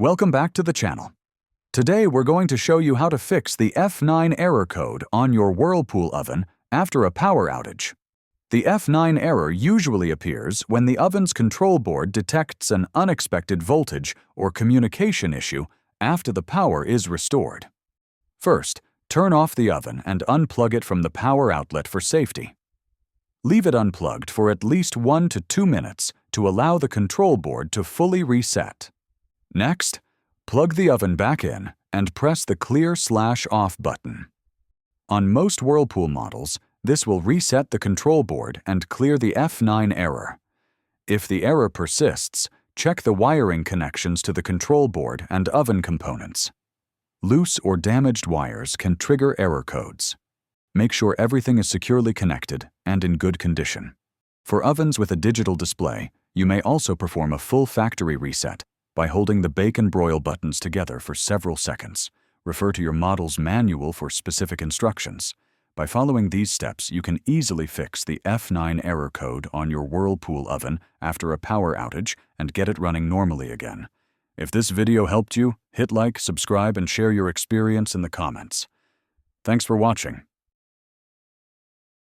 Welcome back to the channel. Today we're going to show you how to fix the F9 error code on your Whirlpool oven after a power outage. The F9 error usually appears when the oven's control board detects an unexpected voltage or communication issue after the power is restored. First, turn off the oven and unplug it from the power outlet for safety. Leave it unplugged for at least 1 to 2 minutes to allow the control board to fully reset. Next, plug the oven back in and press the clear/off button. On most Whirlpool models, this will reset the control board and clear the F9 error. If the error persists, check the wiring connections to the control board and oven components. Loose or damaged wires can trigger error codes. Make sure everything is securely connected and in good condition. For ovens with a digital display, you may also perform a full factory reset by holding the bake and broil buttons together for several seconds. Refer to your model's manual for specific instructions. By following these steps, you can easily fix the F9 error code on your Whirlpool oven after a power outage and get it running normally again. If this video helped you, hit like, subscribe, and share your experience in the comments. Thanks for watching.